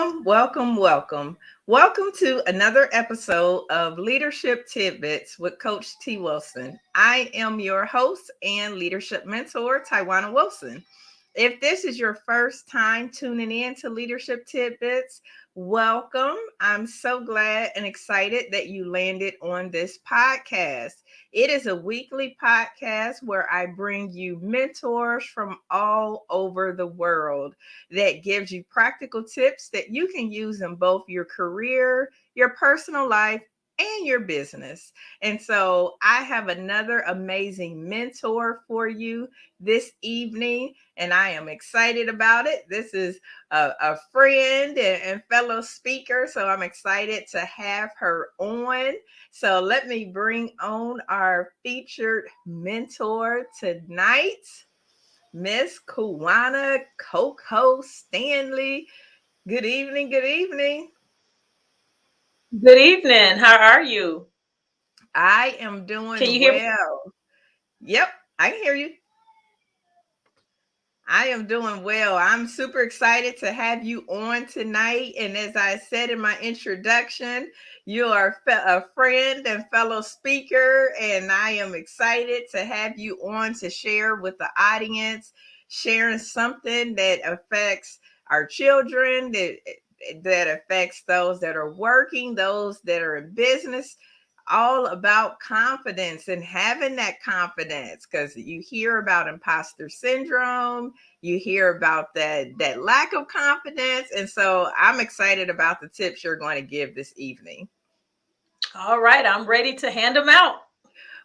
Welcome, welcome, welcome. Welcome to another episode of Leadership Tidbits with Coach T. Wilson. I am your host and leadership mentor, Tywauna Wilson. If this is your first time tuning in to Leadership Tidbits, welcome. I'm so glad and excited that you landed on this podcast. It is a weekly podcast where I bring you mentors from all over the world that gives you practical tips that you can use in both your career, your personal life, and your business. And so I have another amazing mentor for you this evening, and I am excited about it. This is a friend and fellow speaker, so I'm excited to have her on. So let me bring on our featured mentor tonight. Ms. CoWano Coco Stanley. Good evening. Good evening. Good evening. How are you? I am Can you doing hear me? well. Yep, I can hear you. I am doing well. I'm super excited to have you on tonight. And as I said in my introduction, you are a friend and fellow speaker. And I am excited to have you on to share with the audience, sharing something that affects our children, that affects those that are working, those that are in business, all about confidence and having that confidence, because you hear about imposter syndrome, you hear about that lack of confidence. And so I'm excited about the tips you're going to give this evening. All right, I'm ready to hand them out.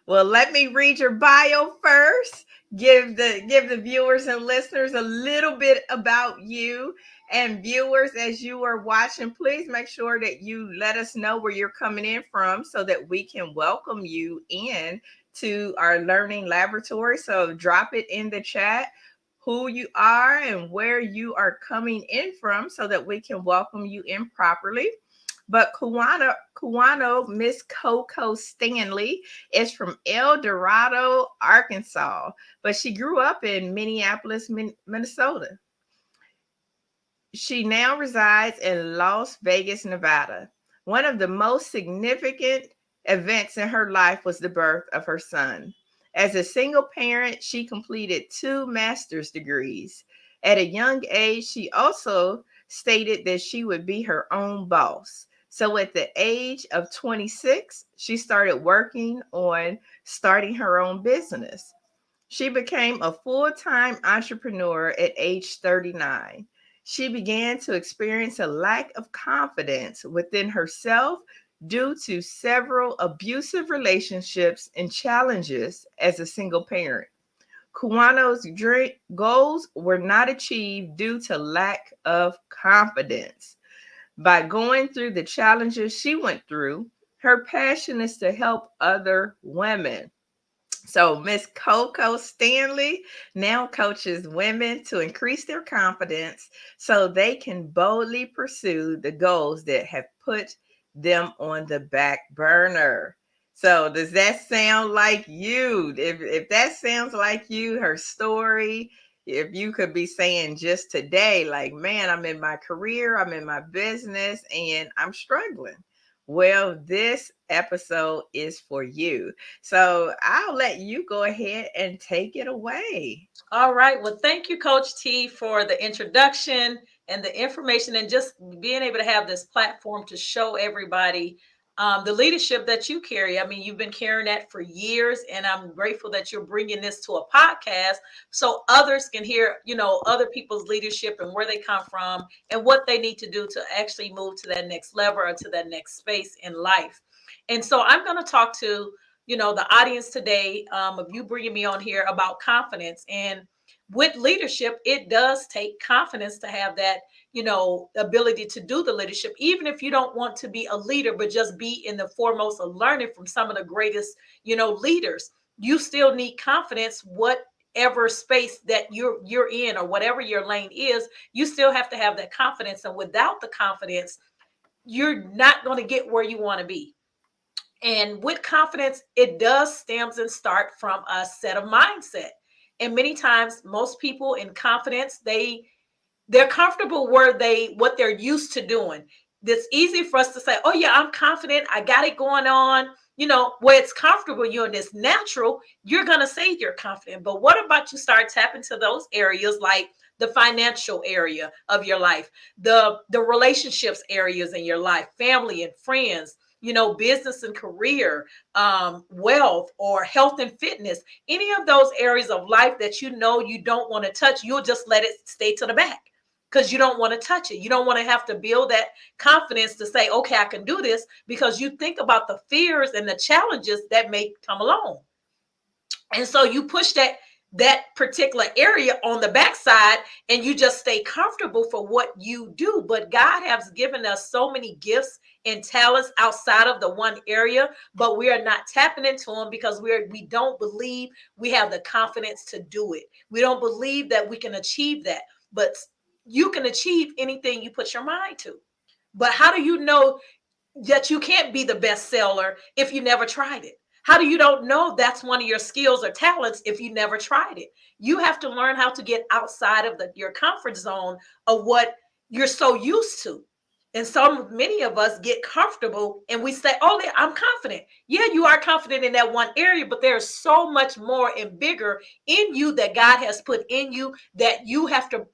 Well, let me read your bio first. Give the viewers and listeners a little bit about you. And viewers, as you are watching, please make sure that you let us know where you're coming in from so that we can welcome you in to our learning laboratory. So drop it in the chat who you are and where you are coming in from so that we can welcome you in properly. But CoWano Ms Coco Stanley is from El Dorado, Arkansas, but she grew up in Minneapolis, Minnesota. She now resides in Las Vegas, Nevada. One of the most significant events in her life was the birth of her son. As a single parent, she completed 2 master's degrees. At a young age, she also stated that she would be her own boss. So at the age of 26, she started working on starting her own business. She became a full-time entrepreneur at age 39. She began to experience a lack of confidence within herself due to several abusive relationships and challenges as a single parent. CoWano's goals were not achieved due to lack of confidence. By going through the challenges she went through, her passion is to help other women. So, Miss Coco Stanley now coaches women to increase their confidence so they can boldly pursue the goals that have put them on the back burner. So, does that sound like you? If that sounds like you, her story, if you could be saying just today, like, man, I'm in my career, I'm in my business, and I'm struggling. Well, this episode is for you. So I'll let you go ahead and take it away. All right. Well, thank you, Coach T, for the introduction and the information and just being able to have this platform to show everybody the leadership that you carry. I mean, you've been carrying that for years, and I'm grateful that you're bringing this to a podcast so others can hear, other people's leadership and where they come from and what they need to do to actually move to that next level or to that next space in life. And so I'm going to talk to the audience today, of you bringing me on here about confidence. And with leadership, it does take confidence to have that, ability to do the leadership, even if you don't want to be a leader, but just be in the foremost of learning from some of the greatest, leaders. You still need confidence, whatever space that you're in or whatever your lane is, you still have to have that confidence. And without the confidence, you're not going to get where you want to be. And with confidence, it does stems and start from a set of mindset. And many times, most people in confidence, they They're comfortable where what they're used to doing. It's easy for us to say, oh yeah, I'm confident, I got it going on. Where it's comfortable, you're in this natural, you're gonna say you're confident. But what about you start tapping to those areas, like the financial area of your life, the relationships areas in your life, family and friends, business and career, wealth or health and fitness, any of those areas of life that you don't want to touch, you'll just let it stay to the back because you don't want to touch it. You don't want to have to build that confidence to say, okay, I can do this, because you think about the fears and the challenges that may come along. And so you push that particular area on the backside, and you just stay comfortable for what you do. But God has given us so many gifts and talents outside of the one area, but we are not tapping into them because we don't believe we have the confidence to do it. We don't believe that we can achieve that. But you can achieve anything you put your mind to. But how do you know that you can't be the best seller if you never tried it? How do you don't know that's one of your skills or talents if you never tried it? You have to learn how to get outside of your comfort zone of what you're so used to. And many of us get comfortable and we say, oh, I'm confident. Yeah, you are confident in that one area, but there's so much more and bigger in you that God has put in you that you have to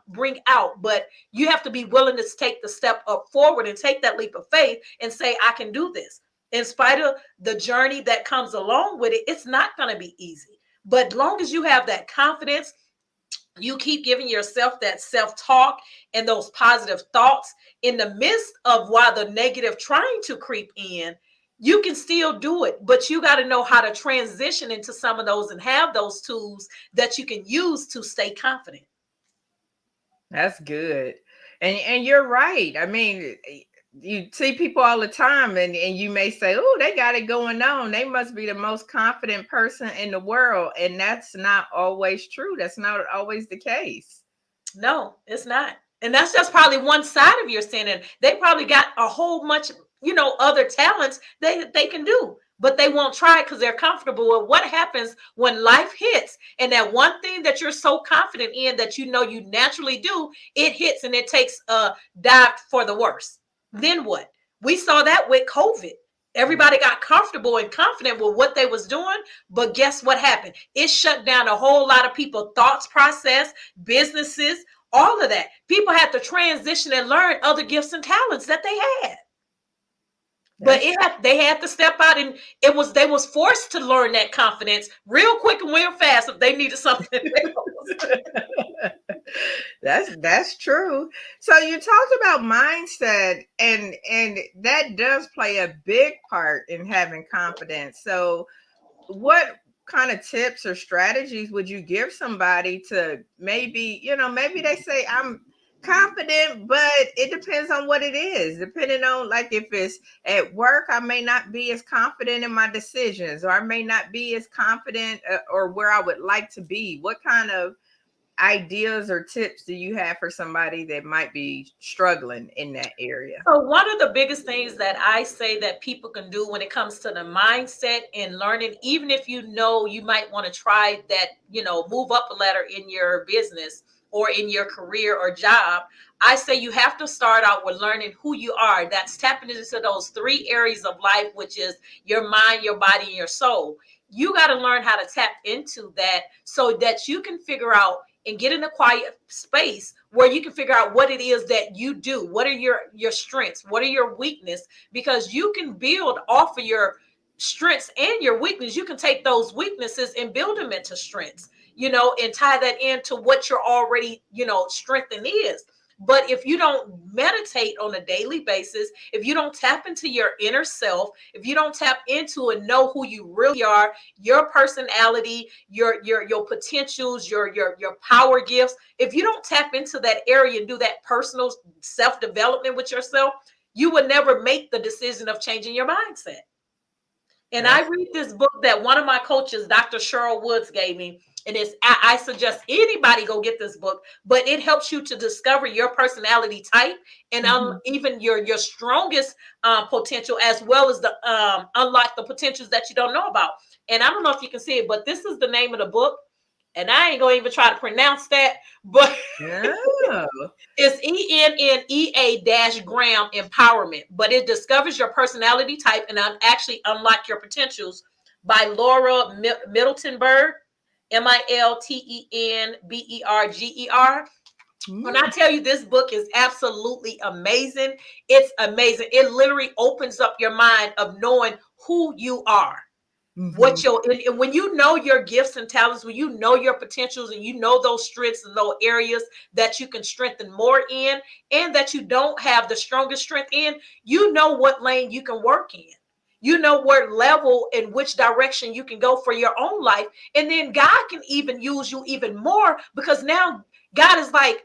bring out. But you have to be willing to take the step up forward and take that leap of faith and say, I can do this. In spite of the journey that comes along with it, it's not going to be easy. But long as you have that confidence, you keep giving yourself that self-talk and those positive thoughts in the midst of while the negative trying to creep in, you can still do it. But you got to know how to transition into some of those and have those tools that you can use to stay confident. That's good. And you're right. I mean, you see people all the time, and you may say, oh, they got it going on. They must be the most confident person in the world. And that's not always true. That's not always the case. No, it's not. And that's just probably one side of your sin. And they probably got a whole bunch, other talents they can do, but they won't try because they're comfortable with what happens when life hits. And that one thing that you're so confident in that you naturally do, it hits and it takes a dive for the worst. Then what? We saw that with COVID. Everybody got comfortable and confident with what they was doing, but guess what happened? It shut down a whole lot of people's thoughts process, businesses, all of that. People had to transition and learn other gifts and talents that they had. But they had to step out, and they was forced to learn that confidence real quick and real fast if they needed something else. That's true. So you talked about mindset, and that does play a big part in having confidence. So what kind of tips or strategies would you give somebody to maybe they say, I'm confident, but it depends on what it is. Depending on, like, if it's at work, I may not be as confident in my decisions, or I may not be as confident or where I would like to be. What kind of ideas or tips do you have for somebody that might be struggling in that area? So one of the biggest things that I say that people can do when it comes to the mindset and learning, even if you might want to try that, move up a ladder in your business or in your career or job, I say you have to start out with learning who you are. That's tapping into those three areas of life, which is your mind, your body, and your soul. You got to learn how to tap into that so that you can figure out and get in a quiet space where you can figure out what it is that you do. What are your strengths? What are your weaknesses? Because you can build off of your strengths and your weakness. You can take those weaknesses and build them into strengths, and tie that into what you're already, strengthened is. But if you don't meditate on a daily basis, if you don't tap into your inner self, if you don't tap into and know who you really are, your personality, your potentials, your power gifts, if you don't tap into that area and do that personal self-development with yourself, you would never make the decision of changing your mindset. And I read this book that one of my coaches, Dr. Cheryl Woods, gave me. And I suggest anybody go get this book, but it helps you to discover your personality type and even your strongest potential, as well as the unlock the potentials that you don't know about. And I don't know if you can see it, but this is the name of the book. and I ain't gonna even try to pronounce that, but Oh. it's ENNEA-Gram Empowerment, but it discovers your personality type and actually unlock your potentials by Laura Middleton-Berg, Miltenberger. When I tell you this book is absolutely amazing, it's amazing. It literally opens up your mind of knowing who you are. What your and when you know your gifts and talents, when you know your potentials and you know those strengths and those areas that you can strengthen more in, and that you don't have the strongest strength in, you know what lane you can work in. You know what level and which direction you can go for your own life. And then God can even use you even more, because now God is like,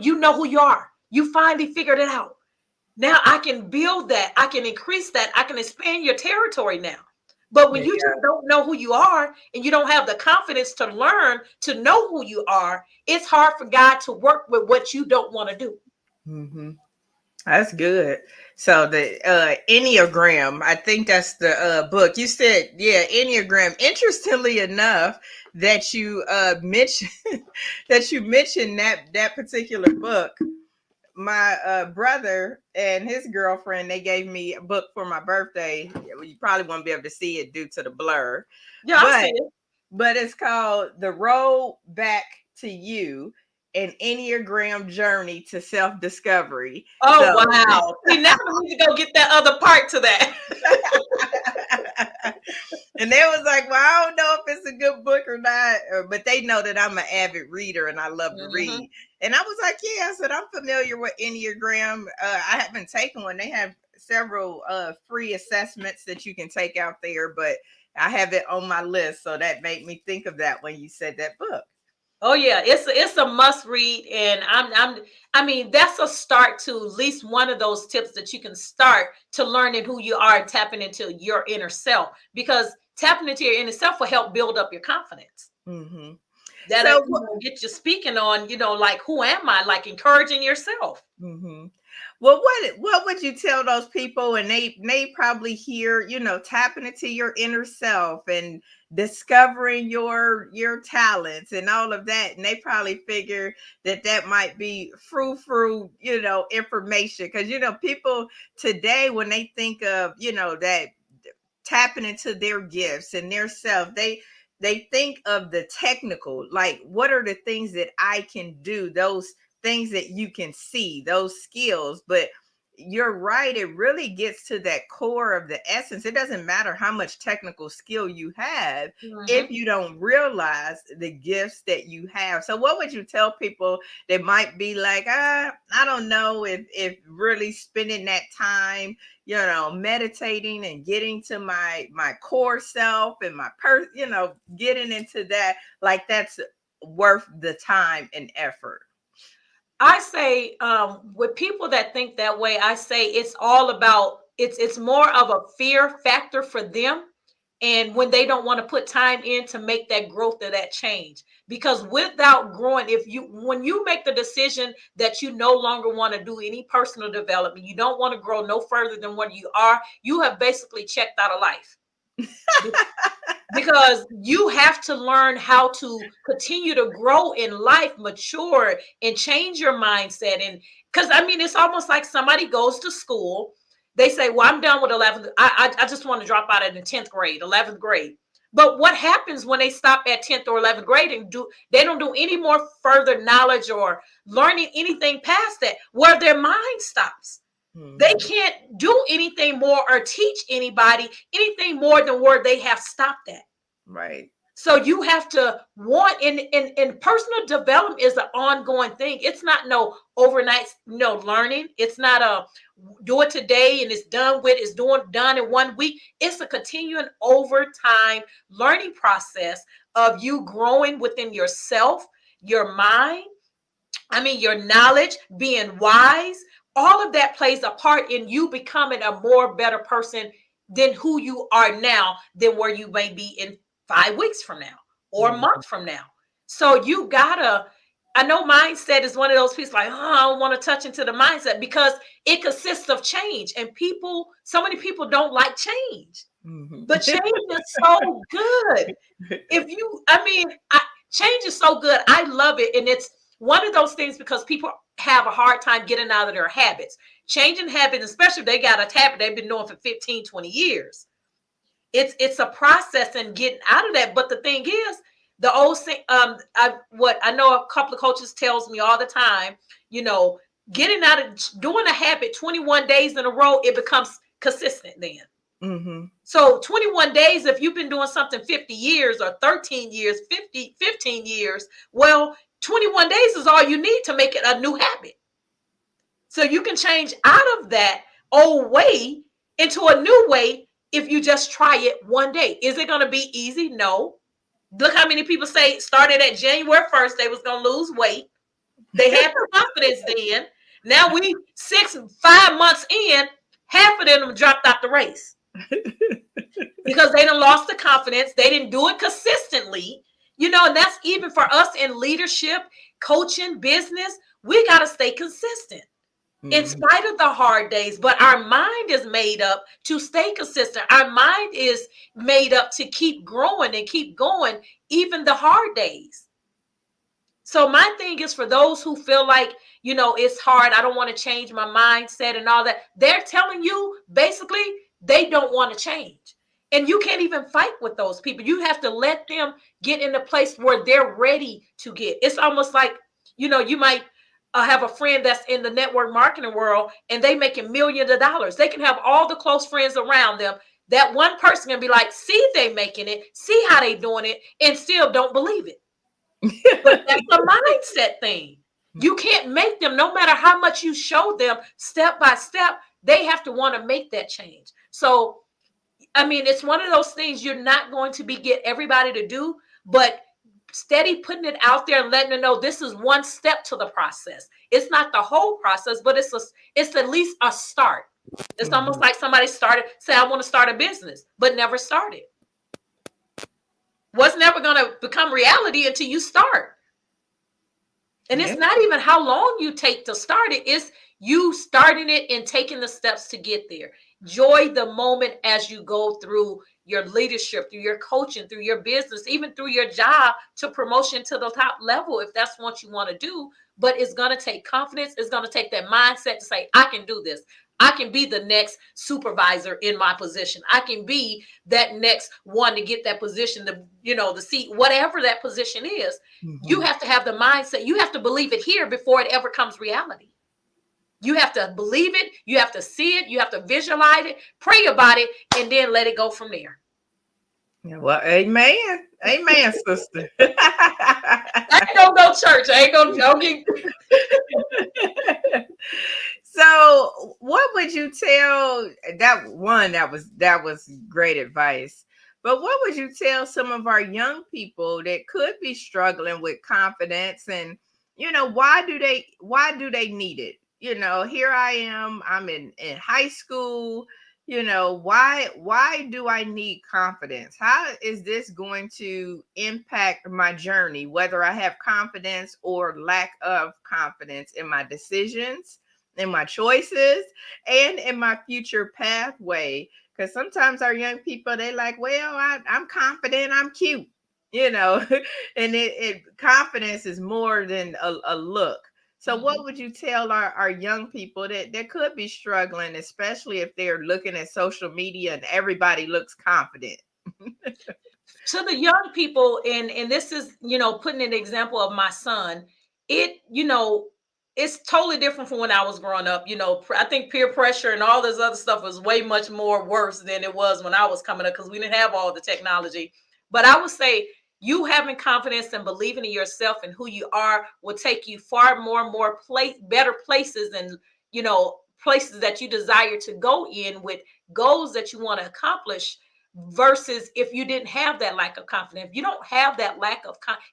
you know who you are. You finally figured it out. Now I can build that. I can increase that. I can expand your territory now. But when you just don't know who you are and you don't have the confidence to learn to know who you are, it's hard for God to work with what you don't want to do. That's good. So the Enneagram, I think that's the book. You said, yeah, Enneagram. Interestingly enough, that you mentioned that particular book. My brother and his girlfriend, they gave me a book for my birthday. You probably won't be able to see it due to the blur. Yeah, I see it. But it's called The Road Back to You, an Enneagram Journey to Self-Discovery. Oh, wow. See, now we need to go get that other part to that. And they was like, well, I don't know if it's a good book or not, but they know that I'm an avid reader and I love to read. And I was like, yeah, I said, I'm familiar with Enneagram. I haven't taken one. They have several free assessments that you can take out there, but I have it on my list. So that made me think of that when you said that book. Oh yeah, it's a must read, and I mean that's a start to at least one of those tips that you can start to learning who you are and tapping into your inner self, because tapping into your inner self will help build up your confidence. That'll get you speaking on, like, who am I? Like, encouraging yourself. Well, what would you tell those people, and they probably hear, tapping into your inner self and discovering your talents and all of that, and they probably figure that might be frou information, because people today, when they think of that tapping into their gifts and their self, they think of the technical, like, what are the things that I can do, those things that you can see, those skills. But you're right, it really gets to that core of the essence. It doesn't matter how much technical skill you have if you don't realize the gifts that you have. So what would you tell people that might be like, I don't know if really spending that time meditating and getting to my core self and my getting into that, like, that's worth the time and effort? I say, with people that think that way, I say it's all about, it's more of a fear factor for them. And when they don't want to put time in to make that growth or that change, because without growing, when you make the decision that you no longer want to do any personal development, you don't want to grow no further than what you are, you have basically checked out of life. Because you have to learn how to continue to grow in life, mature, and change your mindset. And because it's almost like somebody goes to school, they say, well, I'm done with 11th. I just want to drop out of the 10th grade, 11th grade. But what happens when they stop at 10th or 11th grade and they don't do any more further knowledge or learning anything past that, where their mind stops? They can't do anything more or teach anybody anything more than where they have stopped at. Right. So you have to want, in personal development is an ongoing thing. It's not no overnight, learning. It's not a do it today and it's done with. It's done in 1 week. It's a continuing over time learning process of you growing within yourself, your mind. Your knowledge, being wise. All of that plays a part in you becoming a more better person than who you are now, than where you may be in 5 weeks from now or a month from now. So you gotta, I know mindset is one of those pieces, like, I don't want to touch into the mindset, because it consists of change, and so many people don't like change. But change is so good. Change is so good. I love it. And it's one of those things because people have a hard time getting out of their habits. Changing habits, especially if they got a habit they've been doing for 15, 20 years. It's a process and getting out of that. But the thing is, the old thing, what I know a couple of coaches tells me all the time, getting out of doing a habit 21 days in a row, it becomes consistent then. Mm-hmm. So 21 days, if you've been doing something 50 years or 13 years, 15 years, well, 21 days is all you need to make it a new habit. So you can change out of that old way into a new way if you just try it one day. Is it going to be easy? No. Look how many people say started at January 1st, they was going to lose weight. They had the confidence then. Now 5 months in, half of them dropped out the race because they done lost the confidence. They didn't do it consistently, and that's even for us in leadership, coaching, business. We got to stay consistent. In spite of the hard days, but our mind is made up to stay consistent. Our mind is made up to keep growing and keep going, even the hard days. So my thing is for those who feel like, it's hard, I don't want to change my mindset and all that. They're telling you basically they don't want to change. And you can't even fight with those people. You have to let them get in a place where they're ready to get. It's almost like, you might have a friend that's in the network marketing world and they making millions of dollars. They can have all the close friends around them. That one person can be like, see they making it, see how they doing it, and still don't believe it. But that's a mindset thing. You can't make them, no matter how much you show them step by step, they have to want to make that change. So, it's one of those things you're not going to get everybody to do, but steady putting it out there and letting them know this is one step to the process. It's not the whole process, but it's at least a start. It's almost like somebody say, I want to start a business, but never started. What's never going to become reality until you start. And it's not even how long you take to start it. It's you starting it and taking the steps to get there. Enjoy the moment as you go through your leadership, through your coaching, through your business, even through your job to promotion to the top level, if that's what you want to do. But it's going to take confidence. It's going to take that mindset to say, I can do this. I can be the next supervisor in my position. I can be that next one to get that position, the seat, whatever that position is. You have to have the mindset. You have to believe it here before it ever comes reality. You have to believe it. You have to see it. You have to visualize it, pray about it, and then let it go from there. Yeah, well, amen. Amen, sister. I ain't gonna go church. I ain't gonna get. So what would you tell that was great advice. But what would you tell some of our young people that could be struggling with confidence and why do they need it? Here I am, I'm in high school, why do I need confidence? How is this going to impact my journey, whether I have confidence or lack of confidence in my decisions, in my choices, and in my future pathway? Because sometimes our young people, they like, well, I'm confident, I'm cute, and confidence is more than a look. So what would you tell our young people that could be struggling, especially if they're looking at social media and everybody looks confident? To the young people, and this is, putting an example of my son, it's totally different from when I was growing up. I think peer pressure and all this other stuff was way much more worse than it was when I was coming up because we didn't have all the technology. But I would say you having confidence and believing in yourself and who you are will take you far more better places and, places that you desire to go in with goals that you want to accomplish versus if you didn't have that lack of confidence. If you don't have that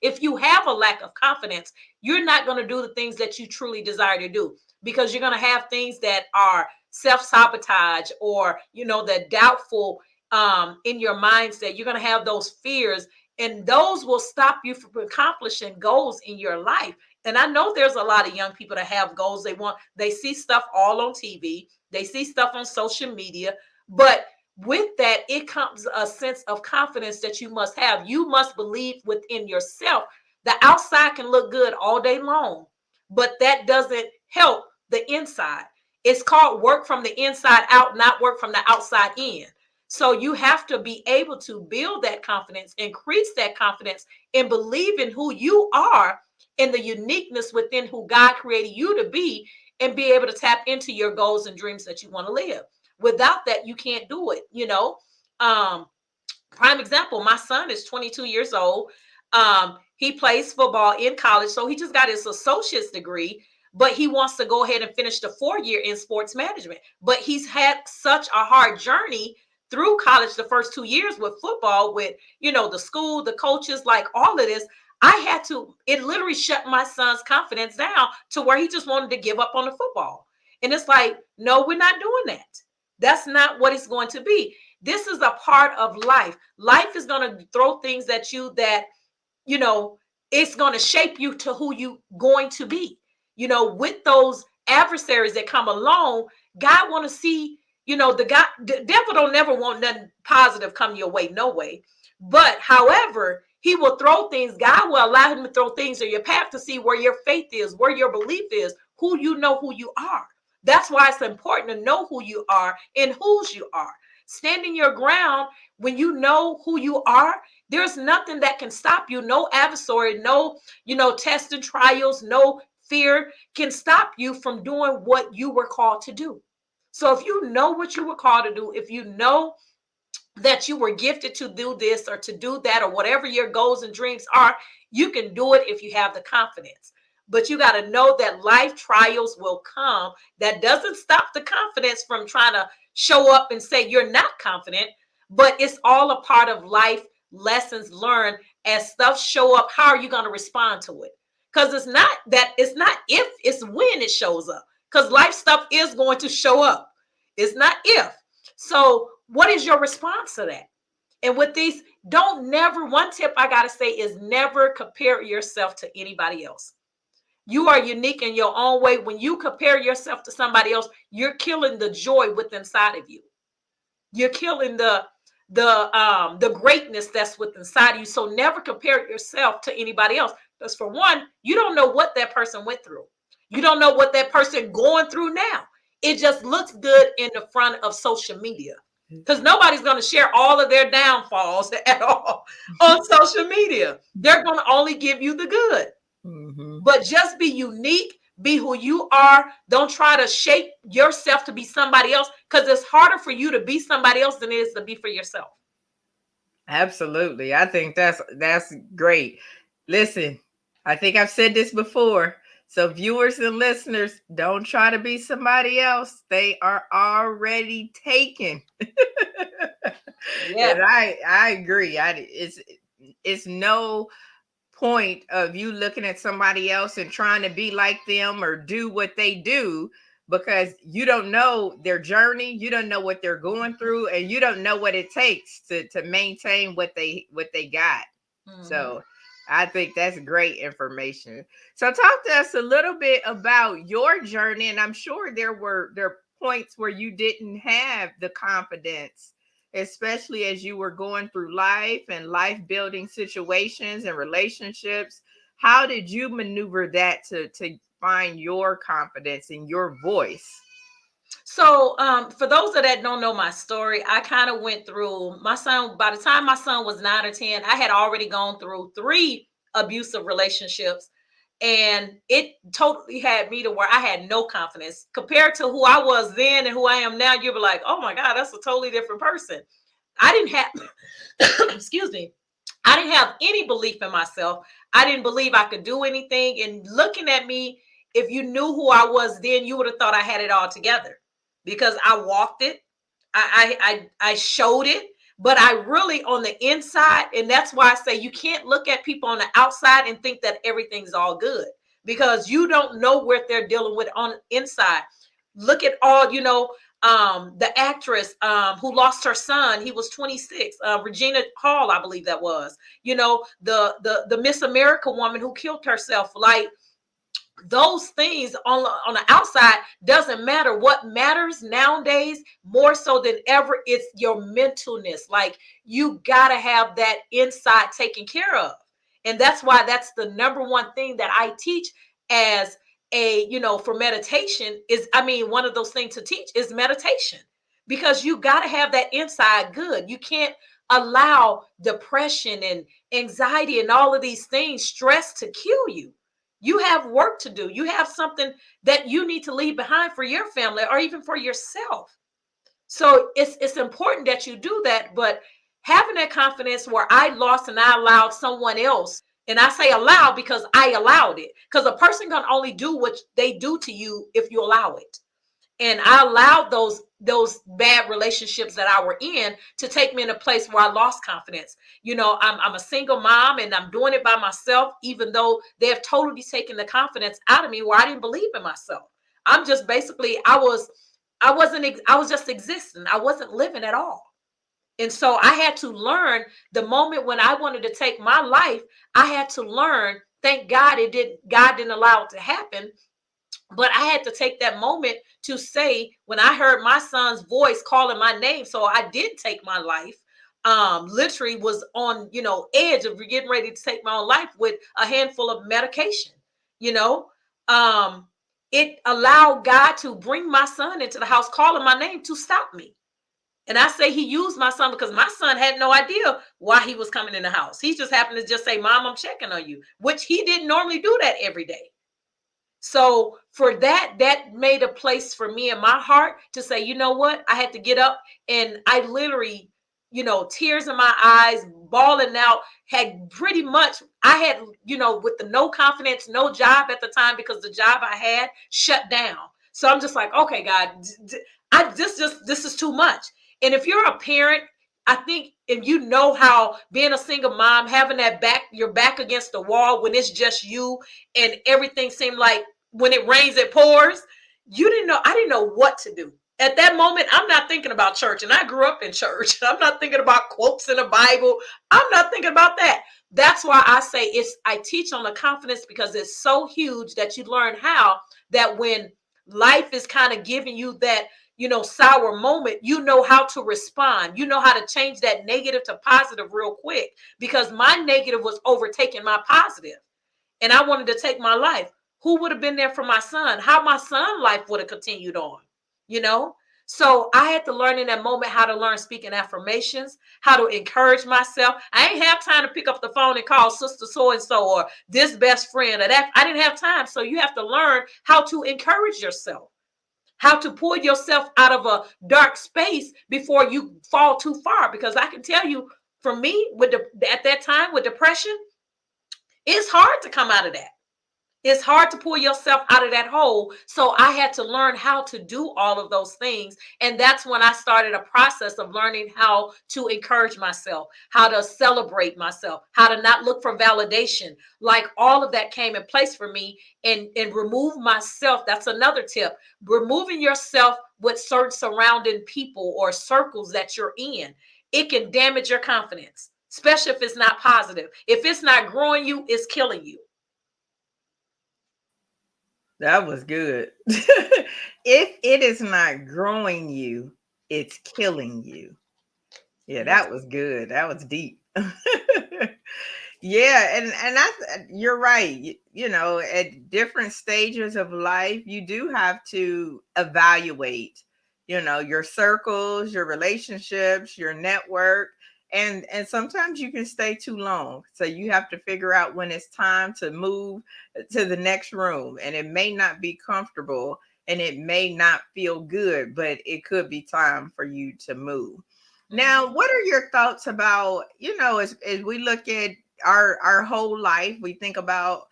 if you have a lack of confidence, you're not going to do the things that you truly desire to do because you're going to have things that are self-sabotage or, the doubtful in your mindset. You're going to have those fears and those will stop you from accomplishing goals in your life. And I know there's a lot of young people that have goals they see stuff all on TV. They see stuff on social media, but with that, it comes a sense of confidence that you must have. You must believe within yourself The outside can look good all day long, but that doesn't help the inside. It's called work from the inside out, not work from the outside in. So you have to be able to build that confidence, increase that confidence, and believe in who you are and the uniqueness within who God created you to be, and be able to tap into your goals and dreams that you want to live. Without that, you can't do it. Um, prime example, my son is 22 years old. He plays football in college, so he just got his associate's degree, but he wants to go ahead and finish the 4 year in sports management. But he's had such a hard journey through college the first 2 years with football, with the school, the coaches, like all of this. It literally shut my son's confidence down to where he just wanted to give up on the football. And it's like, no, we're not doing that. That's not what it's going to be. This is a part of life. Life is going to throw things at you that, it's going to shape you to who you going to be. With those adversaries that come along, God want to see, the devil don't never want nothing positive come your way, no way. But however, he will throw things. God will allow him to throw things in your path to see where your faith is, where your belief is, who you are. That's why it's important to know who you are and whose you are. Standing your ground when you know who you are, there's nothing that can stop you. No adversary, no, tests and trials, no fear can stop you from doing what you were called to do. So if you know what you were called to do, if you know that you were gifted to do this or to do that, or whatever your goals and dreams are, you can do it if you have the confidence. But you got to know that life trials will come. That doesn't stop the confidence from trying to show up and say you're not confident, but it's all a part of life lessons learned. As stuff show up, how are you going to respond to it? Because it's not if, it's when it shows up. Because life stuff is going to show up. It's not if. So what is your response to that? And with these, one tip I got to say is never compare yourself to anybody else. You are unique in your own way. When you compare yourself to somebody else, you're killing the joy within inside of you. You're killing the greatness that's within inside of you. So never compare yourself to anybody else. Because for one, you don't know what that person went through. You don't know what that person going through now. It just looks good in the front of social media. Because nobody's going to share all of their downfalls at all on social media. They're going to only give you the good. Mm-hmm. But just be unique, be who you are. Don't try to shape yourself to be somebody else, because it's harder for you to be somebody else than it is to be for yourself. Absolutely. I think that's great. Listen, I think I've said this before. So viewers and listeners, don't try to be somebody else. They are already taken. Yeah. And I agree. It's no point of you looking at somebody else and trying to be like them or do what they do, because you don't know their journey, you don't know what they're going through, and you don't know what it takes to maintain what they got. Mm-hmm. So I think that's great information. So talk to us a little bit about your journey, and I'm sure there are points where you didn't have the confidence, especially as you were going through life and life building situations and relationships. How did you maneuver that to find your confidence in your voice? So for those that don't know my story, I kind of went through my son. By the time my son was 9 or 10, I had already gone through 3 abusive relationships. And it totally had me to where I had no confidence compared to who I was then and who I am now. You were like, oh my God, that's a totally different person. I didn't have, excuse me, I didn't have any belief in myself. I didn't believe I could do anything. And looking at me, if you knew who I was then, you would have thought I had it all together, because I walked it. I showed it. But I really on the inside, and that's why I say you can't look at people on the outside and think that everything's all good, because you don't know what they're dealing with on the inside. Look at all, the actress who lost her son. He was 26. Regina Hall, I believe that was. The Miss America woman who killed herself. Like, those things on the outside doesn't matter. What matters nowadays more so than ever is your mentalness. Like, you gotta have that inside taken care of. And that's why that's the number one thing that I teach as a, for meditation is, one of those things to teach is meditation, because you got to have that inside good. You can't allow depression and anxiety and all of these things, stress, to kill you. You have work to do. You have something that you need to leave behind for your family or even for yourself. So it's important that you do that. But having that confidence where I lost and I allowed someone else, and I say allow because I allowed it, because a person can only do what they do to you if you allow it. And I allowed those bad relationships that I were in to take me in a place where I lost confidence. I'm a single mom and I'm doing it by myself, even though they have totally taken the confidence out of me where I didn't believe in myself. I'm just basically, I was just existing. I wasn't living at all. And so I had to learn the moment when I wanted to take my life. I had to learn, thank God God didn't allow it to happen. But I had to take that moment to say, when I heard my son's voice calling my name, so I did take my life. Literally was on, edge of getting ready to take my own life with a handful of medication. You know, um, it allowed God to bring my son into the house, calling my name to stop me. And I say he used my son because my son had no idea why he was coming in the house. He just happened to just say, "Mom, I'm checking on you," which he didn't normally do that every day. So for that made a place for me in my heart to say, you know what? I had to get up, and I literally, tears in my eyes, bawling out, had pretty much, I had, with the no confidence, no job at the time, because the job I had shut down. So I'm just like, okay, God, this is too much. And if you're a parent, I think if you know how being a single mom, having your back against the wall when it's just you and everything seemed like when it rains, it pours. I didn't know what to do. At that moment, I'm not thinking about church, and I grew up in church. I'm not thinking about quotes in the Bible. I'm not thinking about that. That's why I say I teach on the confidence, because it's so huge that you learn how that when life is kind of giving you that, sour moment, you know how to respond. You know how to change that negative to positive real quick, because my negative was overtaking my positive, and I wanted to take my life. Who would have been there for my son? How my son's life would have continued on, you know? So I had to learn in that moment how to learn speaking affirmations, how to encourage myself. I ain't have time to pick up the phone and call sister so-and-so or this best friend or that. I didn't have time. So you have to learn how to encourage yourself, how to pull yourself out of a dark space before you fall too far. Because I can tell you, for me, at that time with depression, it's hard to come out of that. It's hard to pull yourself out of that hole. So I had to learn how to do all of those things. And that's when I started a process of learning how to encourage myself, how to celebrate myself, how to not look for validation. Like all of that came in place for me, and remove myself. That's another tip. Removing yourself with certain surrounding people or circles that you're in. It can damage your confidence, especially if it's not positive. If it's not growing you, it's killing you. That was good. If it is not growing you, it's killing you. Yeah, Yes. that was good. That was deep. Yeah, and you're right. At different stages of life, you do have to evaluate, your circles, your relationships, your network, and sometimes you can stay too long. So you have to figure out when it's time to move to the next room, and it may not be comfortable and it may not feel good, but it could be time for you to move. Now, what are your thoughts about, as we look at our whole life, we think about,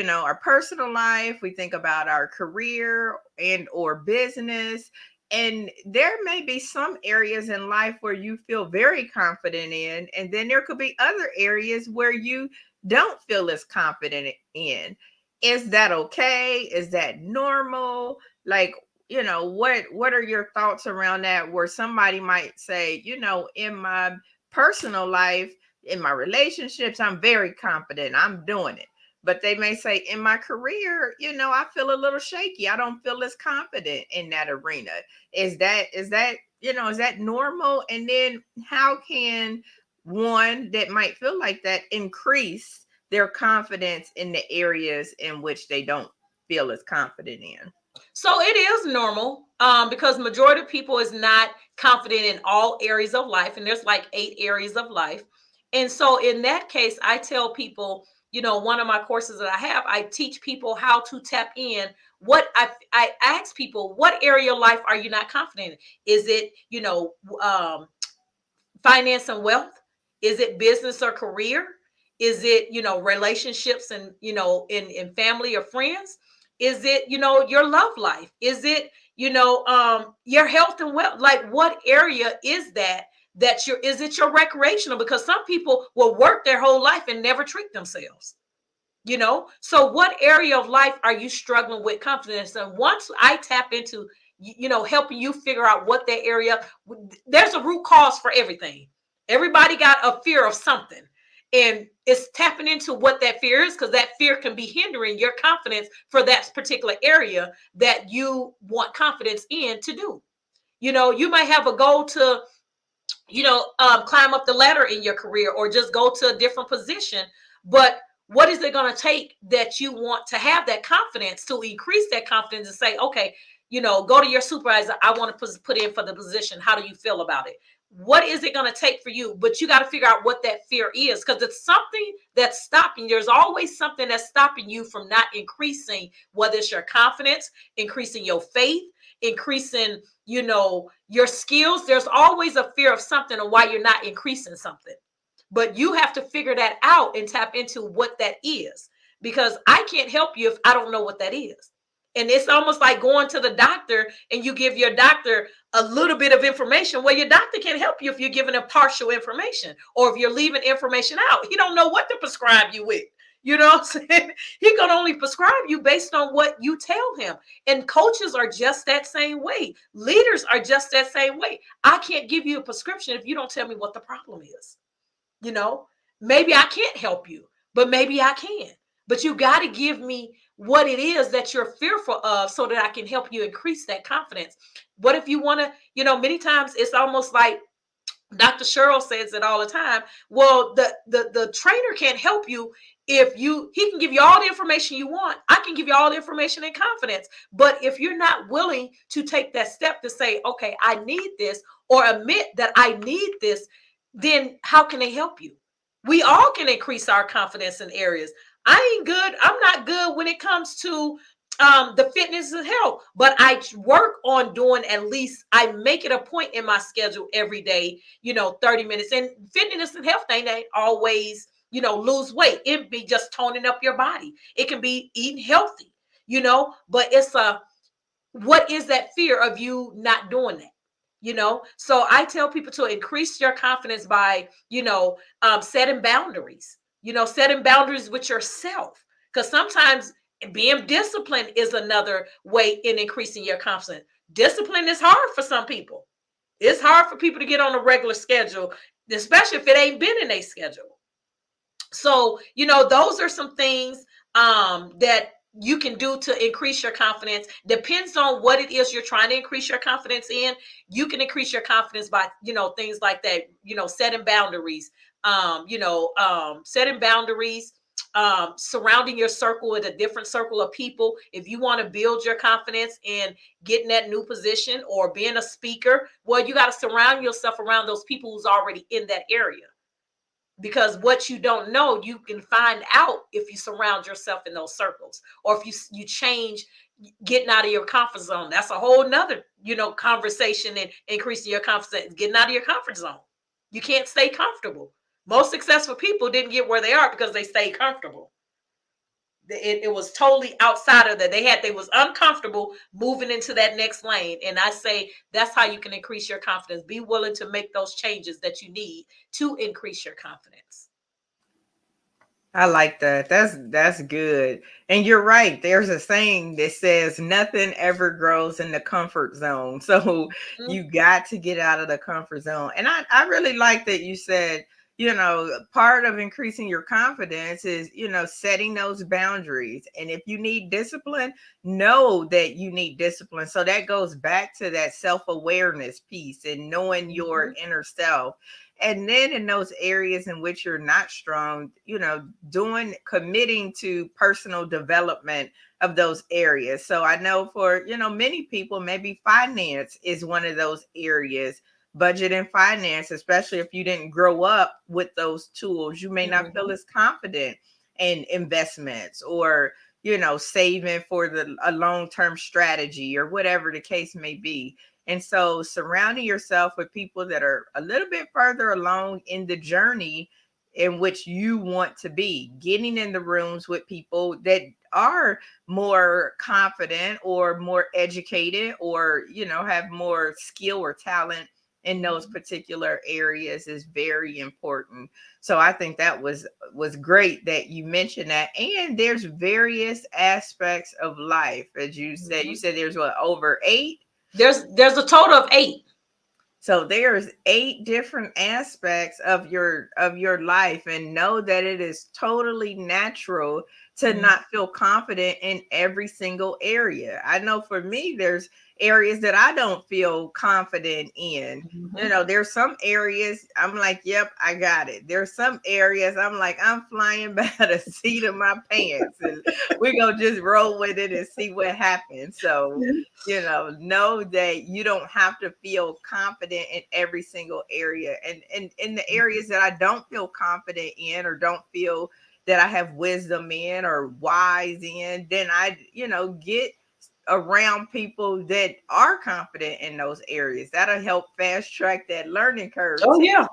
our personal life, we think about our career and or business, and there may be some areas in life where you feel very confident in, and then there could be other areas where you don't feel as confident in. Is that okay? Is that normal? Like, what are your thoughts around that, where somebody might say, in my personal life, in my relationships, I'm very confident, I'm doing it, but they may say in my career, I feel a little shaky, I don't feel as confident in that arena. Is that normal? And then how can one that might feel like that increase their confidence in the areas in which they don't feel as confident in? So it is normal, because majority of people is not confident in all areas of life, and there's like 8 areas of life. And so in that case, I tell people, one of my courses that I have, I teach people how to tap in. I ask people, what area of life are you not confident in? Is it, finance and wealth? Is it business or career? Is it, relationships and, in family or friends? Is it, your love life? Is it, your health and wealth? Like, what area is is it your recreational? Because some people will work their whole life and never treat themselves. So what area of life are you struggling with confidence? And once I tap into helping you figure out what that area, there's a root cause for everything. Everybody got a fear of something, and it's tapping into what that fear is, because that fear can be hindering your confidence for that particular area that you want confidence in to do. You might have a goal to climb up the ladder in your career, or just go to a different position. But what is it going to take that you want to have that confidence, to increase that confidence and say, okay, go to your supervisor. I want to put in for the position. How do you feel about it? What is it going to take for you? But you got to figure out what that fear is, because it's something that's stopping. There's always something that's stopping you from not increasing, whether it's your confidence, increasing your faith, increasing, your skills. There's always a fear of something, or why you're not increasing something. But you have to figure that out and tap into what that is, because I can't help you if I don't know what that is. And it's almost like going to the doctor and you give your doctor a little bit of information. Well, your doctor can't help you if you're giving a partial information, or if you're leaving information out. He don't know what to prescribe you with. You know what I'm saying? He can only prescribe you based on what you tell him. And coaches are just that same way. Leaders are just that same way. I can't give you a prescription if you don't tell me what the problem is. Maybe I can't help you, but maybe I can. But you got to give me what it is that you're fearful of, so that I can help you increase that confidence. What if you want to, many times it's almost like Dr. Cheryl says it all the time. Well, the trainer can't help you if he can give you all the information you want. I can give you all the information in confidence. But if you're not willing to take that step to say, okay, I need this, or admit that I need this, then how can they help you? We all can increase our confidence in areas. I'm not good when it comes to the fitness and health, but I work on doing, at least I make it a point in my schedule every day, 30 minutes. And fitness and health ain't always, lose weight. It be just toning up your body. It can be eating healthy, but what is that fear of you not doing that? So I tell people to increase your confidence by setting boundaries, setting boundaries with yourself, because sometimes being disciplined is another way in increasing your confidence. Discipline is hard for some people. It's hard for people to get on a regular schedule, especially if it ain't been in a schedule. So those are some things that you can do to increase your confidence. Depends on what it is you're trying to increase your confidence in. You can increase your confidence by, things like that, setting boundaries, setting boundaries, surrounding your circle with a different circle of people. If you want to build your confidence in getting that new position or being a speaker, well, you got to surround yourself around those people who's already in that area. Because what you don't know, you can find out if you surround yourself in those circles, or if you change, getting out of your comfort zone. That's a whole nother, conversation, and increasing your confidence, getting out of your comfort zone. You can't stay comfortable. Most successful people didn't get where they are because they stayed comfortable. It was totally outside of that. They was uncomfortable moving into that next lane. And I say that's how you can increase your confidence. Be willing to make those changes that you need to increase your confidence. I like that. That's good. And you're right. There's a saying that says nothing ever grows in the comfort zone. So you got to get out of the comfort zone. And I really like that you said, part of increasing your confidence is, setting those boundaries. And if you need discipline, know that you need discipline. So that goes back to that self-awareness piece and knowing your inner self. And then in those areas in which you're not strong, committing to personal development of those areas. So I know for, many people, maybe finance is one of those areas. Budget and finance, especially if you didn't grow up with those tools, you may not feel as confident in investments or, saving for a long-term strategy or whatever the case may be. And so surrounding yourself with people that are a little bit further along in the journey in which you want to be, getting in the rooms with people that are more confident or more educated or, have more skill or talent in those particular areas is very important. So I think that was great that you mentioned that. And there's various aspects of life, as you said. You said there's what, over 8? There's a total of 8. So there's 8 different aspects of your life, and know that it is totally natural to not feel confident in every single area. I know for me, there's areas that I don't feel confident in. There's some areas I'm like, yep, I got it. There's some areas I'm like, I'm flying by the seat of my pants, and we're gonna just roll with it and see what happens. So know that you don't have to feel confident in every single area. And in the areas that I don't feel confident in or don't feel that I have wisdom in or wise in, then I, get around people that are confident in those areas. That'll help fast track that learning curve. Oh, yeah.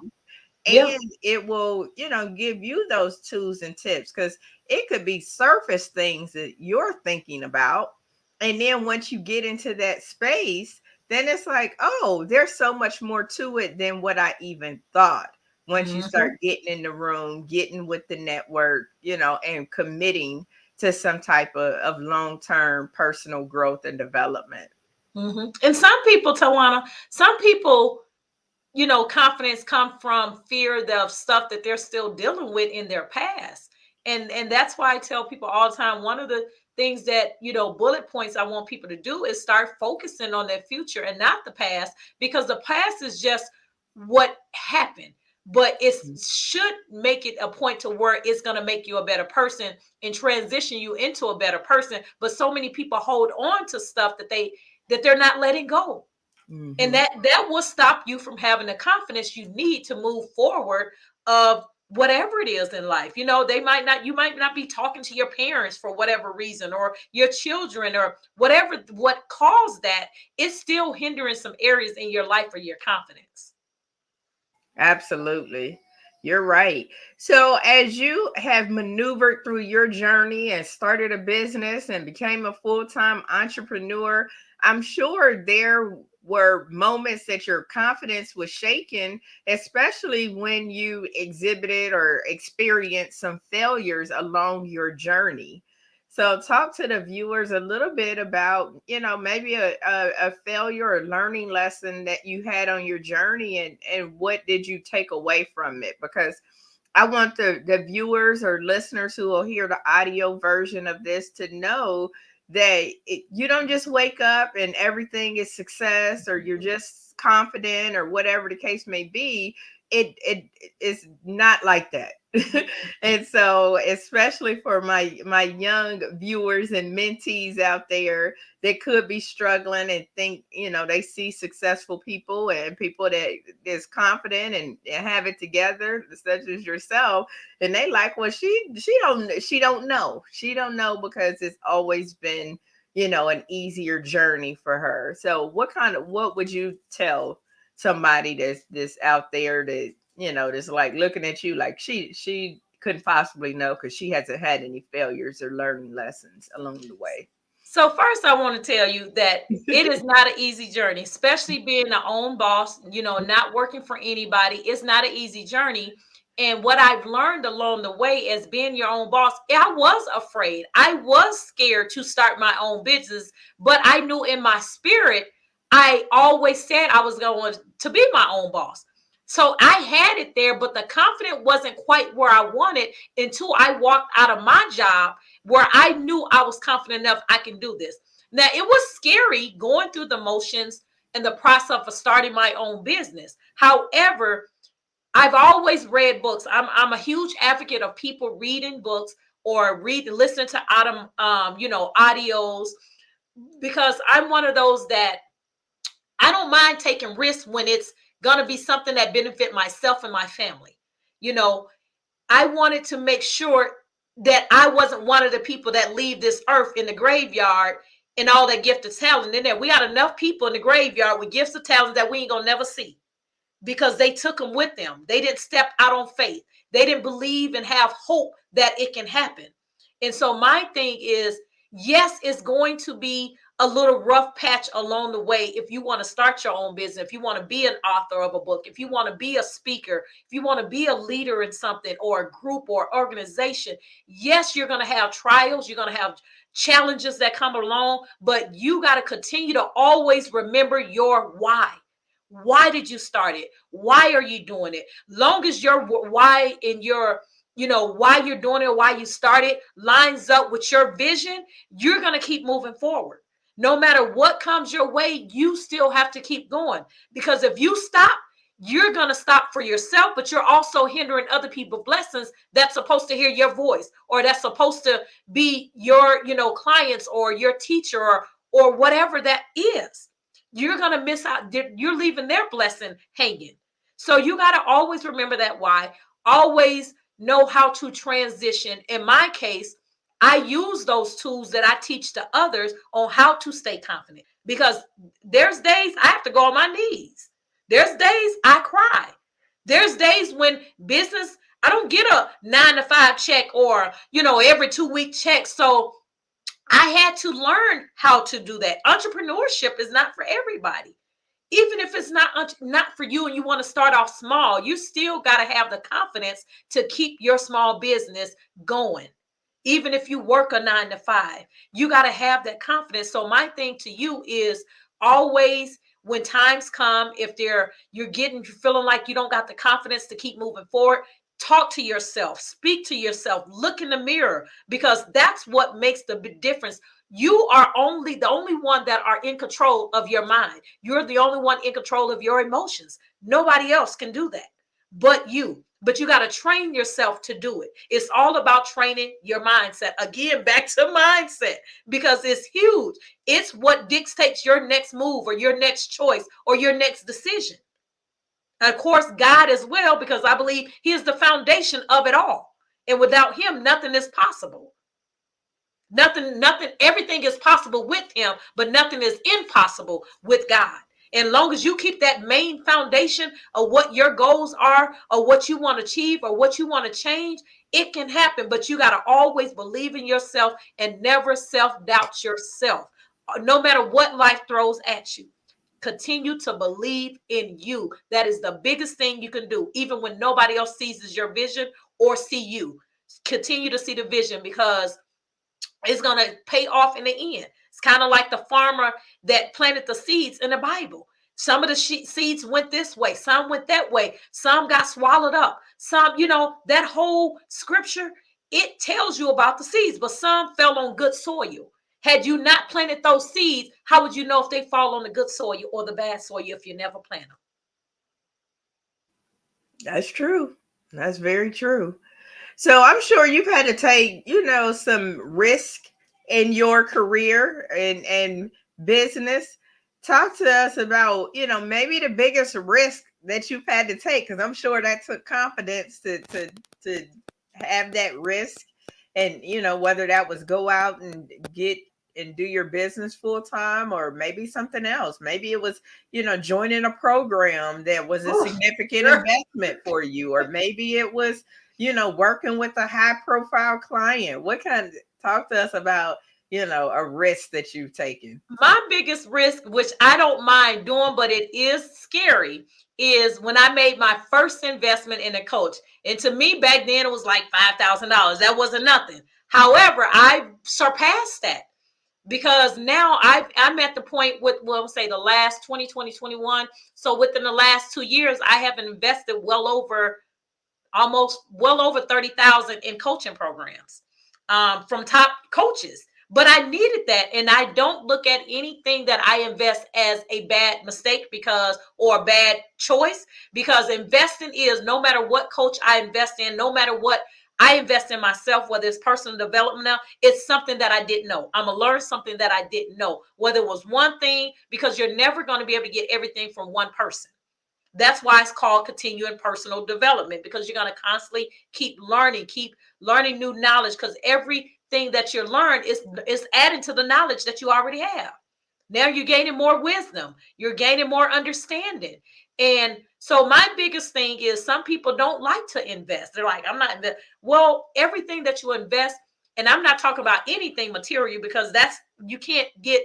And it will, give you those tools and tips, because it could be surface things that you're thinking about. And then once you get into that space, then it's like, oh, there's so much more to it than what I even thought. Once you start getting in the room, getting with the network, and committing to some type of long-term personal growth and development. And some people, Tywauna, confidence come from fear of stuff that they're still dealing with in their past. And that's why I tell people all the time, one of the things that, bullet points I want people to do is start focusing on their future and not the past, because the past is just what happened. But it should make it a point to where it's going to make you a better person and transition you into a better person. But so many people hold on to stuff that they're not letting go. And that will stop you from having the confidence you need to move forward of whatever it is in life. You might not be talking to your parents for whatever reason, or your children, or what caused that. It's still hindering some areas in your life or your confidence. Absolutely. You're right. So as you have maneuvered through your journey and started a business and became a full-time entrepreneur, I'm sure there were moments that your confidence was shaken, especially when you exhibited or experienced some failures along your journey. So talk to the viewers a little bit about, maybe a failure or learning lesson that you had on your journey, and what did you take away from it? Because I want the viewers or listeners who will hear the audio version of this to know that you don't just wake up and everything is success, or you're just confident, or whatever the case may be. It is not like that. And so, especially for my young viewers and mentees out there that could be struggling and think, they see successful people and people that is confident and have it together, such as yourself, and they like, well, she don't know because it's always been, an easier journey for her. So what would you tell somebody that's out there that, that's like looking at you like she couldn't possibly know, because she hasn't had any failures or learning lessons along the way? So first, I want to tell you that it is not an easy journey, especially being the own boss, not working for anybody. It's not an easy journey. And what I've learned along the way as being your own boss, I was afraid. I was scared to start my own business, but I knew in my spirit, I always said I was going to be my own boss. So I had it there, but the confidence wasn't quite where I wanted until I walked out of my job, where I knew I was confident enough I can do this. Now, it was scary going through the motions and the process of starting my own business. However, I've always read books. I'm a huge advocate of people reading books or listening to audios, because I'm one of those that I don't mind taking risks when it's going to be something that benefit myself and my family. You know, I wanted to make sure that I wasn't one of the people that leave this earth in the graveyard and all that gift of talent in there. We got enough people in the graveyard with gifts of talent that we ain't gonna never see, because they took them with them. They didn't step out on faith. They didn't believe and have hope that it can happen. And so my thing is, yes, it's going to be a little rough patch along the way if you want to start your own business, if you want to be an author of a book, if you want to be a speaker, if you want to be a leader in something or a group or organization. Yes, you're going to have trials, you're going to have challenges that come along, but you got to continue to always remember your why. Why did you start it? Why are you doing it? Long as your why and your, why you're doing it, why you started lines up with your vision, you're going to keep moving forward. No matter what comes your way, you still have to keep going, because if you stop, you're going to stop for yourself, but you're also hindering other people's blessings that's supposed to hear your voice, or that's supposed to be your, clients or your teacher, or whatever that is. You're going to miss out. You're leaving their blessing hanging. So you got to always remember that why. Always know how to transition. In my case, I use those tools that I teach to others on how to stay confident, because there's days I have to go on my knees. There's days I cry. There's days when business, I don't get a 9-to-5 check or, every 2-week check. So I had to learn how to do that. Entrepreneurship is not for everybody. Even if it's not for you and you want to start off small, you still got to have the confidence to keep your small business going. Even if you work a 9-to-5, you got to have that confidence. So my thing to you is always, when times come, if you're feeling like you don't got the confidence to keep moving forward, talk to yourself, speak to yourself, look in the mirror, because that's what makes the big difference. You are the only one that are in control of your mind. You're the only one in control of your emotions. Nobody else can do that but you. But you got to train yourself to do it. It's all about training your mindset. Again, back to mindset, because it's huge. It's what dictates your next move or your next choice or your next decision. And of course, God as well, because I believe he is the foundation of it all. And without him, nothing is possible. Nothing, everything is possible with him, but nothing is impossible with God. And long as you keep that main foundation of what your goals are, or what you want to achieve, or what you want to change, it can happen. But you got to always believe in yourself and never self-doubt yourself, no matter what life throws at you. Continue to believe in you. That is the biggest thing you can do, even when nobody else sees your vision or see you. Continue to see the vision, because it's going to pay off in the end. It's kind of like the farmer that planted the seeds in the Bible. Some of the seeds went this way, some went that way, some got swallowed up. Some, that whole scripture, it tells you about the seeds, but some fell on good soil. Had you not planted those seeds, how would you know if they fall on the good soil or the bad soil if you never plant them? That's true. That's very true. So I'm sure you've had to take, some risk in your career and business. Talk to us about, maybe the biggest risk that you've had to take, because I'm sure that took confidence to have that risk. And, whether that was go out and get and do your business full time, or maybe something else. Maybe it was, joining a program that was a significant investment for you, or maybe it was, working with a high profile client. Talk to us about, a risk that you've taken. My biggest risk, which I don't mind doing, but it is scary, is when I made my first investment in a coach. And to me, back then, it was like $5,000. That wasn't nothing. However, I surpassed that, because now I'm at the point with, say the last 2020, 21. So within the last 2 years, I have invested well over 30,000 in coaching programs from top coaches. But I needed that. And I don't look at anything that I invest as a bad mistake or a bad choice, because investing is, no matter what coach I invest in, no matter what I invest in myself, whether it's personal development now, it's something that I didn't know. I'm going to learn something that I didn't know, whether it was one thing, because you're never going to be able to get everything from one person. That's why it's called continuing personal development, because you're going to constantly keep learning new knowledge, because everything that you learn is adding to the knowledge that you already have. Now you're gaining more wisdom. You're gaining more understanding. And so my biggest thing is, some people don't like to invest. They're like, I'm not invest. Well, everything that you invest, and I'm not talking about anything material, because you can't get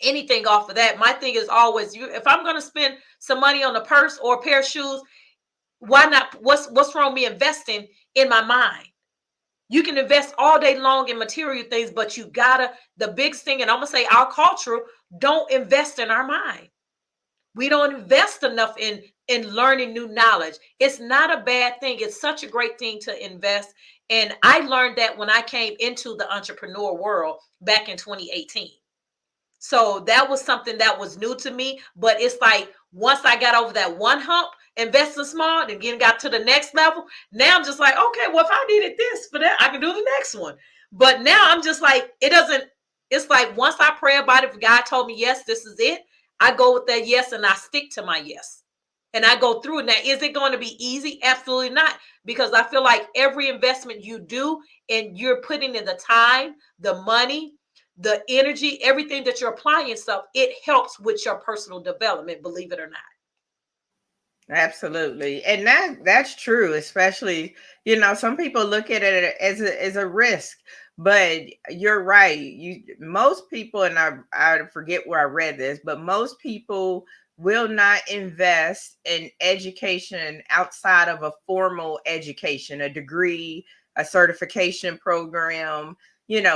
anything off of that. My thing is always, if I'm going to spend some money on a purse or a pair of shoes, why not? What's wrong with me investing in my mind? You can invest all day long in material things, but the biggest thing, and I'm going to say our culture, don't invest in our mind. We don't invest enough in learning new knowledge. It's not a bad thing. It's such a great thing to invest. And I learned that when I came into the entrepreneur world back in 2018. So that was something that was new to me. But it's like, once I got over that one hump, investing small, and then got to the next level, now I'm just like, okay, well, if I needed this for that, I can do the next one. But now I'm just like, it's like, once I pray about it, if God told me, yes, this is it, I go with that yes, and I stick to my yes. And I go through it. Now, is it going to be easy? Absolutely not. Because I feel like every investment you do, and you're putting in the time, the money, the energy, everything that you're applying yourself, it helps with your personal development, believe it or not. Absolutely. And that's true, especially, some people look at it as a risk, but you're right. Most people, and I forget where I read this, but most people will not invest in education outside of a formal education, a degree, a certification program,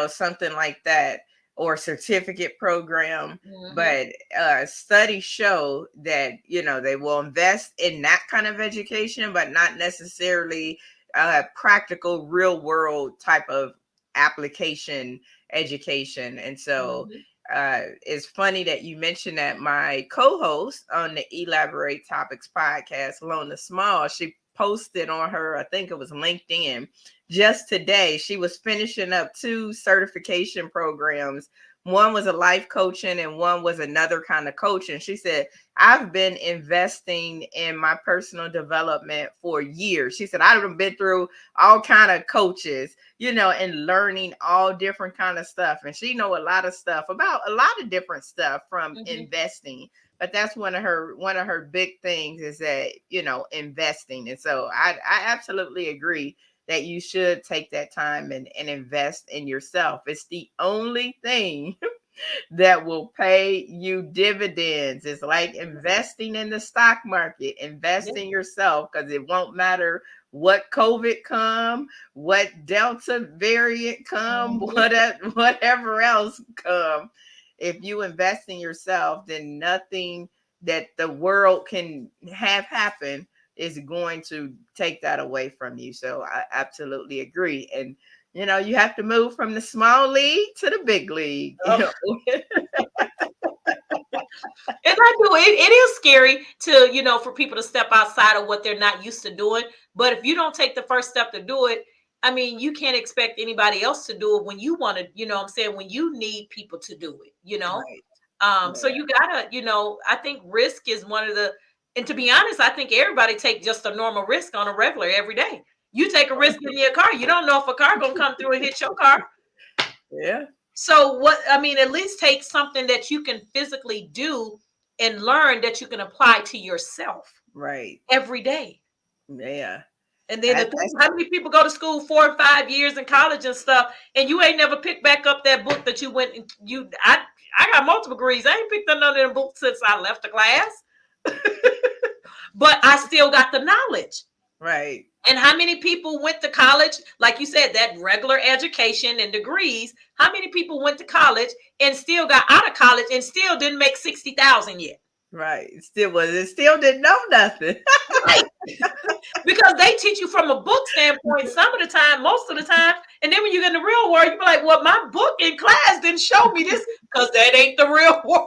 something like that, or certificate program. Mm-hmm. But studies show that they will invest in that kind of education, but not necessarily practical, real world type of application education. And so it's funny that you mentioned that. My co-host on the Elaborate Topics podcast, Lona Small, she posted on her, I think it was LinkedIn, just today. She was finishing up 2 certification programs. One was a life coaching and one was another kind of coaching. She said, I've been investing in my personal development for years. She said, I've been through all kind of coaches, and learning all different kind of stuff. And she know a lot of stuff about a lot of different stuff from investing. But that's one of her big things is that, investing. And so I absolutely agree that you should take that time and invest in yourself. It's the only thing that will pay you dividends. It's like investing in the stock market. Invest in yourself, because it won't matter what COVID come, what Delta variant come, whatever else come. If you invest in yourself, then nothing that the world can have happen is going to take that away from you. So I absolutely agree. And you have to move from the small league to the big league. And I do. It is scary to, for people to step outside of what they're not used to doing. But if you don't take the first step to do it, I mean, you can't expect anybody else to do it when you want to, when you need people to do it, Right. So you gotta, I think risk is one of and to be honest, I think everybody take just a normal risk on a regular every day. You take a risk in your car. You don't know if a car gonna come through and hit your car. Yeah. So at least take something that you can physically do and learn that you can apply to yourself. Right. Every day. Yeah. And then how many people go to school 4 or 5 years in college and stuff, and you ain't never picked back up that book that you went and I got multiple degrees. I ain't picked up none of them books since I left the class. But I still got the knowledge. Right. And how many people went to college? Like you said, that regular education and degrees. How many people went to college and still got out of college and still didn't make $60,000 yet? Right. It still didn't know nothing. Right. Because they teach you from a book standpoint some of the time, most of the time. And then when you get in the real world, you be like, well, my book in class didn't show me this because that ain't the real world.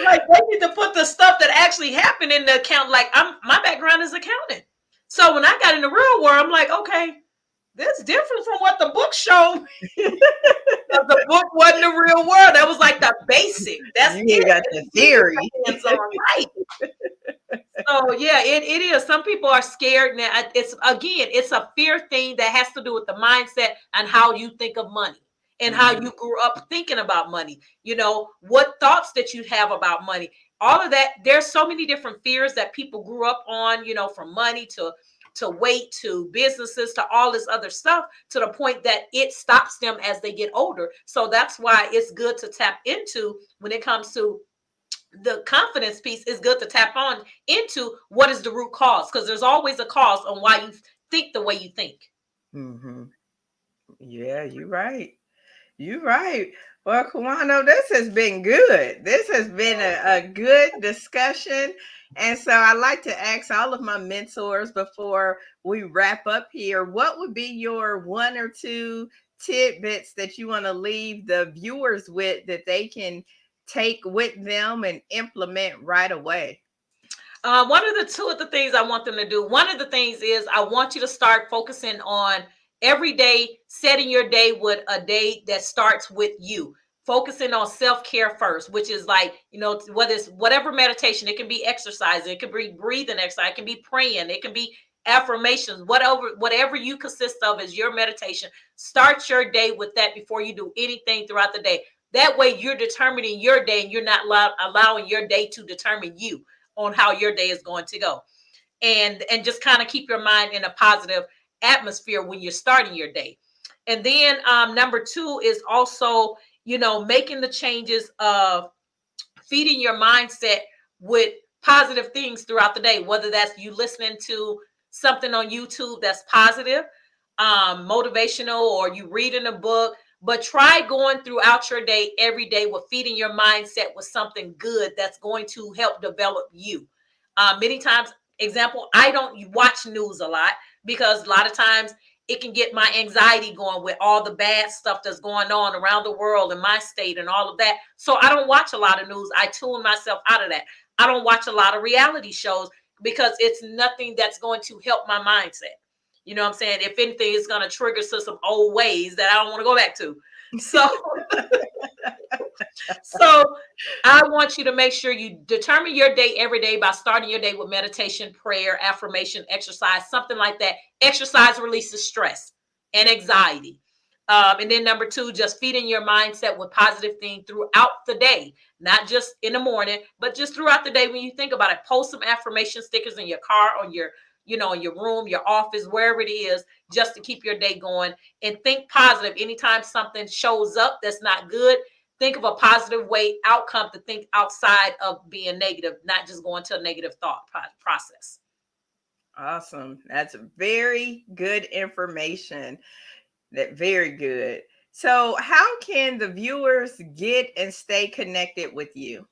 Like they need to put the stuff that actually happened in the account. Like my background is accounting. So when I got in the real world, I'm like, okay, that's different from what the book showed me. The book wasn't the real world. That was like the basic. That's You it. got the theory. Right. So yeah, it is. Some people are scared now. It's a fear thing that has to do with the mindset and how you think of money and how you grew up thinking about money. You know, what thoughts that you have about money. All of that. There's so many different fears that people grew up on, you know, from money to weight to businesses to all this other stuff, to the point that it stops them as they get older. So that's why it's good to tap into when it comes to the confidence piece. Is good to tap on into what is the root cause, because there's always a cause on why you think the way you think. Mm-hmm. Yeah, you're right. You're right. Well, CoWano, this has been good. This has been a good discussion. And so I like to ask all of my mentors before we wrap up here, what would be your one or two tidbits that you want to leave the viewers with that they can take with them and implement right away? One of the things I want them to do, one of the things is I want you to start focusing on every day, setting your day with a day that starts with you. Focusing on self-care first, which is like, you know, whether it's whatever meditation, it can be exercise, it can be breathing exercise, it can be praying, it can be affirmations, whatever you consist of is your meditation. Start your day with that before you do anything throughout the day. That way you're determining your day and you're not allowing your day to determine you on how your day is going to go. And just kind of keep your mind in a positive atmosphere when you're starting your day. And then number two is also, you know, making the changes of feeding your mindset with positive things throughout the day, whether that's you listening to something on YouTube that's positive, motivational, or you reading a book. But try going throughout your day every day with feeding your mindset with something good that's going to help develop you. Many times, example, I don't watch news a lot because a lot of times it can get my anxiety going with all the bad stuff that's going on around the world in my state and all of that. So I don't watch a lot of news. I tune myself out of that. I don't watch a lot of reality shows because it's nothing that's going to help my mindset. You know what I'm saying? If anything, it's going to trigger some old ways that I don't want to go back to. So, so I want you to make sure you determine your day every day by starting your day with meditation, prayer, affirmation, exercise, something like that. Exercise releases stress and anxiety. And then number two, just feeding your mindset with positive things throughout the day, not just in the morning, but just throughout the day. When you think about it, post some affirmation stickers in your car, on your, you know, in your room, your office, wherever it is, just to keep your day going, and think positive. Anytime something shows up that's not good, think of a positive outcome to think outside of being negative, not just going to a negative thought process. Awesome. That's very good information. Very good. So, how can the viewers get and stay connected with you?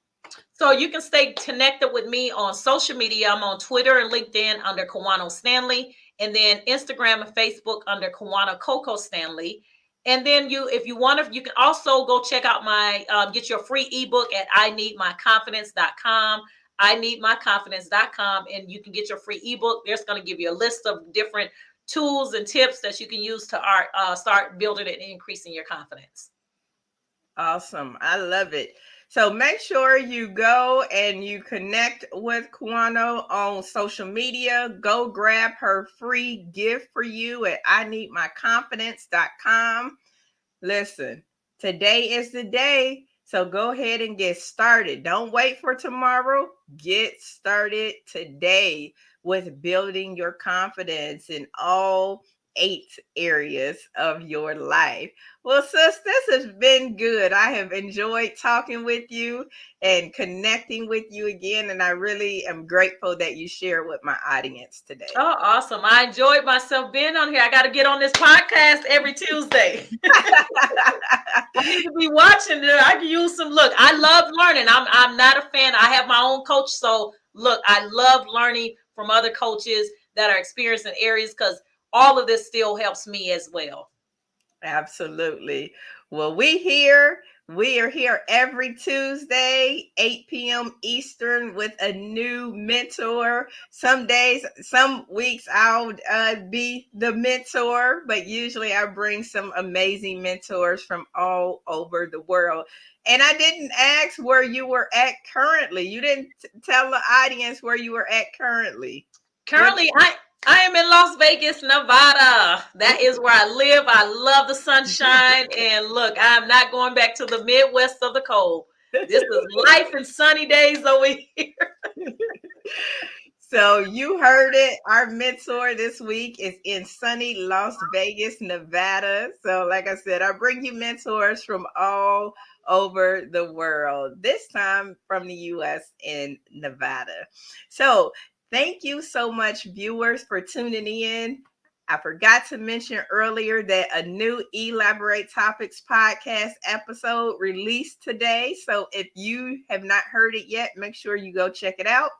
So you can stay connected with me on social media. I'm on Twitter and LinkedIn under CoWano Stanley, and then Instagram and Facebook under CoWano Coco Stanley. And then if you want to, you can also go check out my, get your free ebook at ineedmyconfidence.com, ineedmyconfidence.com, and you can get your free ebook. There's going to give you a list of different tools and tips that you can use to start building and increasing your confidence. Awesome. I love it. So make sure you go and you connect with CoWano on social media. Go grab her free gift for you at ineedmyconfidence.com. Listen, today is the day. So go ahead and get started. Don't wait for tomorrow. Get started today with building your confidence in all 8 areas of your life. Well, sis, this has been good. I have enjoyed talking with you and connecting with you again. And I really am grateful that you share with my audience today. Oh, awesome. I enjoyed myself being on here. I got to get on this podcast every Tuesday. need to be watching there. I can use some. Look, I love learning. I'm not a fan. I have my own coach, so look, I love learning from other coaches that are experienced in areas because all of this still helps me as well. Absolutely. Well, we are here every Tuesday, 8 p.m. Eastern, with a new mentor. Some days, some weeks, I'll be the mentor, but usually I bring some amazing mentors from all over the world. And I didn't ask where you were at currently. You didn't tell the audience where you were at currently. Currently, I am in Las Vegas, Nevada. That is where I live. I love the sunshine. And look, I'm not going back to the Midwest of the cold. This is life and sunny days over here. So you heard it. Our mentor this week is in sunny Las Vegas, Nevada. So like I said, I bring you mentors from all over the world, this time from the US in Nevada. So thank you so much, viewers, for tuning in. I forgot to mention earlier that a new Elaborate Topics podcast episode released today. So if you have not heard it yet, make sure you go check it out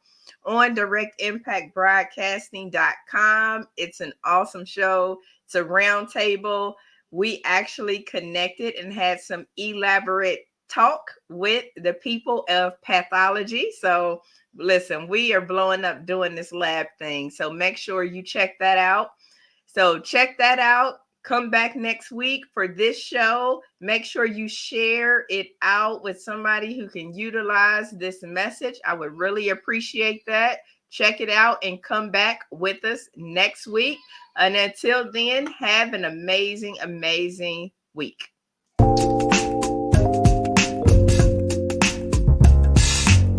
on directimpactbroadcasting.com. It's an awesome show. It's a roundtable. We actually connected and had some elaborate talk with the people of pathology. So listen, we are blowing up doing this lab thing. So make sure you check that out. So check that out. Come back next week for this show. Make sure you share it out with somebody who can utilize this message. I would really appreciate that. Check it out and come back with us next week. And until then, have an amazing, amazing week.